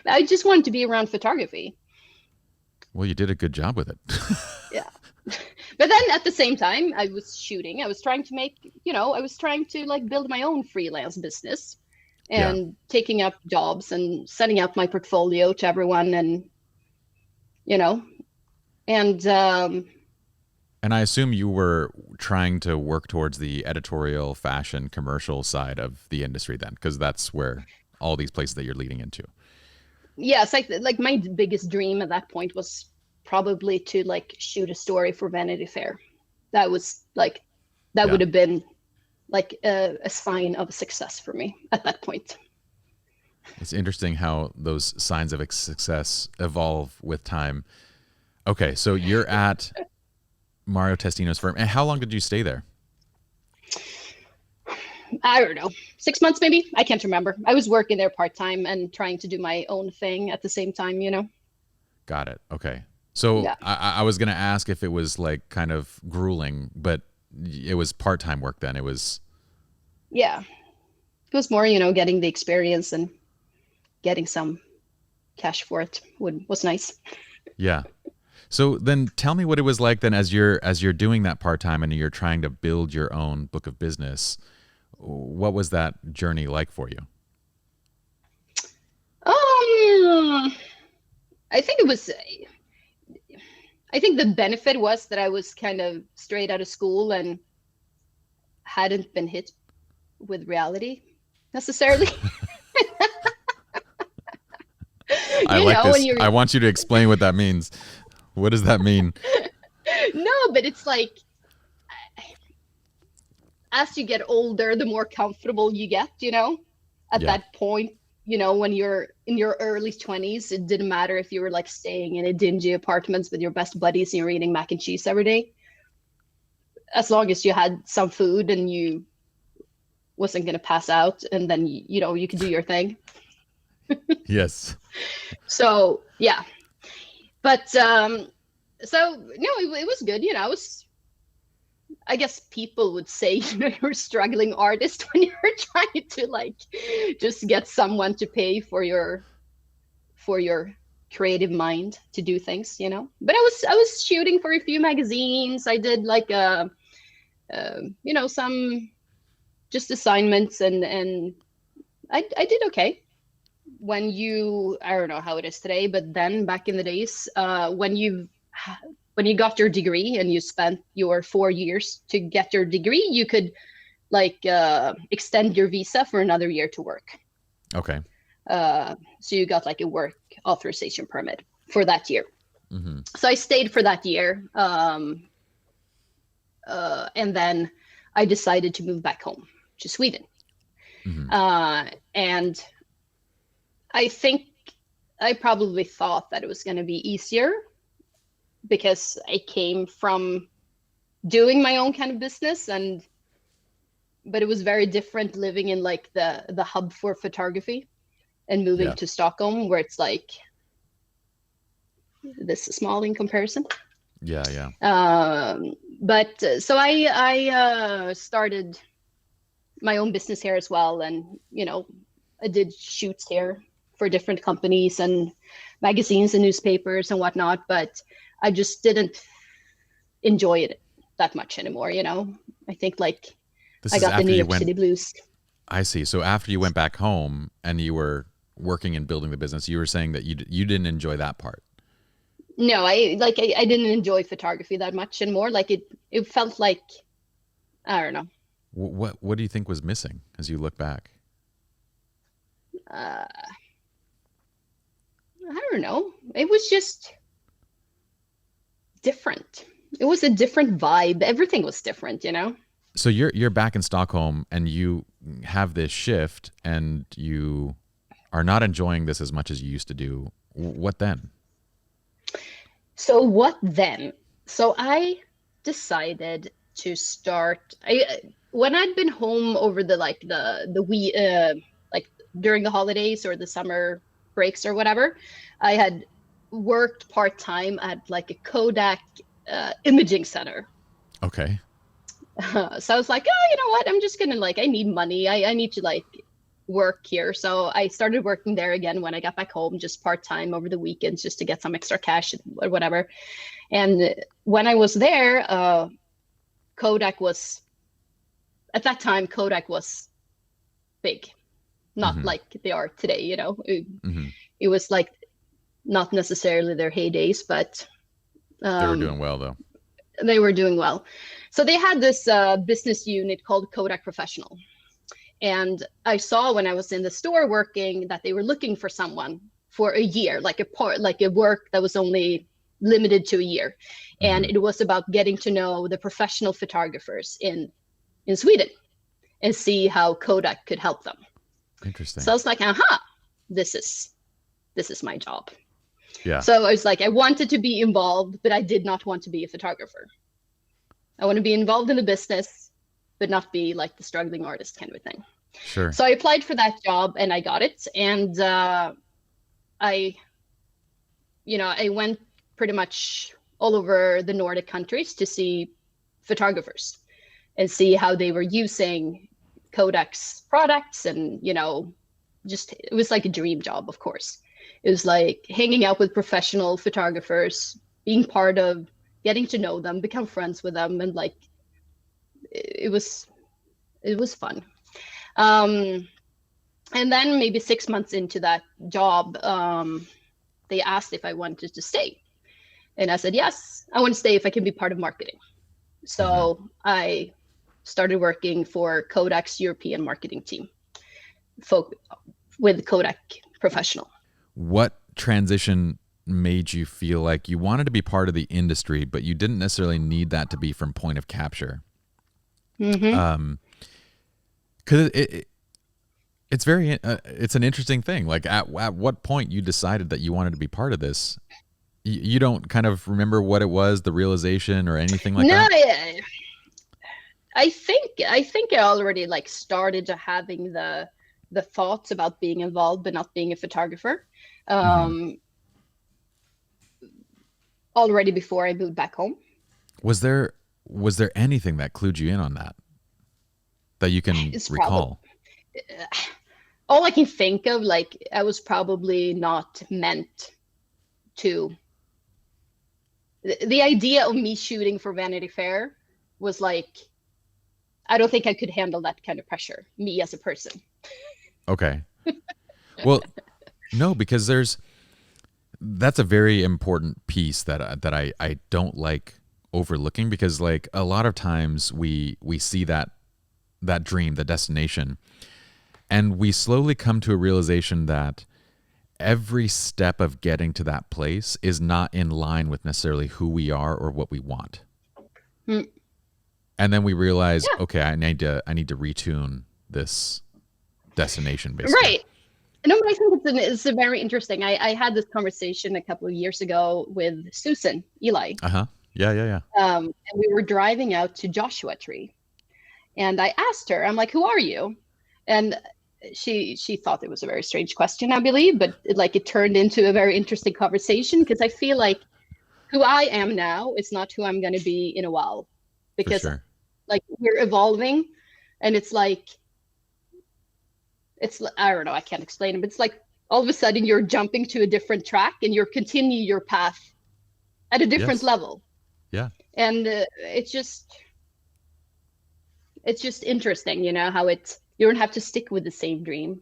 I just wanted to be around photography. Well, you did a good job with it. Yeah. But then at the same time, I was shooting. I was trying to make, I was trying to like build my own freelance business Yeah. and taking up jobs and setting up my portfolio to everyone and, you know, and And I assume you were trying to work towards the editorial, fashion, commercial side of the industry then, because that's where all these places that you're leading into. yeah, it's like my biggest dream at that point was probably to like shoot a story for Vanity Fair. That was like that Yeah. would have been like a sign of success for me at that point. It's interesting how those signs of success evolve with time. Okay, so you're at Mario Testino's firm. And how long did you stay there? I don't know, 6 months maybe. I can't remember. I was working there part time and trying to do my own thing at the same time. Got it. Okay. So Yeah, I was going to ask if it was like kind of grueling, but it was part time work then. It was, yeah. It was more, getting the experience and getting some cash for it was nice. yeah. So then tell me what it was like then as you're doing that part time and you're trying to build your own book of business. What was that journey like for you? Um, I think it was. I think the benefit was that I was kind of straight out of school and hadn't been hit with reality necessarily. I like When this. you're I want you to explain what that means. What does that mean? no, but it's like as you get older, the more comfortable you get. At Yeah. that point, when you're in your early 20s, it didn't matter if you were like staying in a dingy apartments with your best buddies and you're eating mac and cheese every day. As long as you had some food and you wasn't going to pass out and then you could do your thing. Yes. So yeah, but so no, it was good. It was, I guess people would say, you're a struggling artist when you're trying to like just get someone to pay for your creative mind to do things. But I was shooting for a few magazines. I did like some just assignments and I did okay. I don't know how it is today, but then back in the days, when you got your degree and you spent your 4 years to get your degree, you could like extend your visa for another year to work. Okay. So you got like a work authorization permit for that year. Hmm. So I stayed for that year, and then I decided to move back home to Sweden. Hmm. And I think I probably thought that it was going to be easier because I came from doing my own kind of business, but it was very different living in like the hub for photography and moving Yeah. to Stockholm where it's like this small in comparison. Yeah. Yeah. But so I started my own business here as well, and I did shoots here for different companies and magazines and newspapers and whatnot, but I just didn't enjoy it that much anymore. I think like This I is got the after New you York went. City blues. I see. So after you went back home and you were working and building the business, you were saying that you didn't enjoy that part. No, I didn't enjoy photography that much anymore. Like it felt like I don't know. What do you think was missing as you look back? Uh, I don't know. It was just different. It was a different vibe. Everything was different. So you're back in Stockholm and you have this shift and you are not enjoying this as much as you used to do. What then? So what then? So I decided to start. I When I'd been home over the we like during the holidays or the summer breaks or whatever, I had worked part time at like a Kodak imaging center. Okay. So I was like, oh, you know what? I'm just gonna like I need money. I need to like work here. So I started working there again when I got back home, just part time over the weekends, just to get some extra cash or whatever. And when I was there, Kodak was at that time Kodak was big, not Mm-hmm. like they are today. Mm-hmm. It was like not necessarily their heydays, but They were um, doing well though. they were doing well. So they had this business unit called Kodak Professional. And I saw when I was in the store working that they were looking for someone for a year, like a work that was only limited to a year. And Mm-hmm. it was about getting to know the professional photographers in Sweden and see how Kodak could help them. So Interesting. I was like, aha, this is this is my job. Yeah. So I was like, I wanted to be involved, but I did not want to be a photographer. I want to be involved in the business, but not be like the struggling artist kind of a thing. Sure. So I applied for that job and I got it. And I, I went pretty much all over the Nordic countries to see photographers and see how they were using Kodak's products. And, just it was like a dream job, of course. It was like hanging out with professional photographers, being part of getting to know them, become friends with them, and like it was fun. Um, and then maybe 6 months into that job, they asked if I wanted to stay, and I said yes, I want to stay if I can be part of marketing. Mm-hmm. So I started working for Kodak's European marketing team, with Kodak Professional. What transition made you feel like you wanted to be part of the industry, but you didn't necessarily need that to be from point of capture? Mm-hmm. Because it's very it's an interesting thing. Like at what point you decided that you wanted to be part of this? You don't kind of remember what it was, the realization, or anything like No, that. I think I already like started to having the thoughts about being involved but not being a photographer, Mm-hmm. um, already before I moved back home. Was there anything that clued you in on that you can It's probably recall? all I can think of. Like I was probably not meant to. The idea of me shooting for Vanity Fair was like I don't think I could handle that kind of pressure, me as a person. Okay. Well, no, because that's a very important piece that I don't like overlooking, because like a lot of times we see that dream, the destination, and we slowly come to a realization that every step of getting to that place is not in line with necessarily who we are or what we want. Mm, And then we realize, yeah, okay, I need to retune this destination basically. right. No, but I think it's a very interesting. I had this conversation a couple of years ago with Susan Eli, Uh-huh. Yeah, yeah, yeah. and we were driving out to Joshua Tree, and I asked her, I'm like, "Who are you?" And she thought it was a very strange question, I believe, but it turned into a very interesting conversation because I feel like who I am now is not who I'm going to be in a while, For because sure. like we're evolving, and it's I don't know, I can't explain it, but it's like all of a sudden you're jumping to a different track and you're continue your path at a different Yes. level, Yeah. and it's just interesting, how you don't have to stick with the same dream.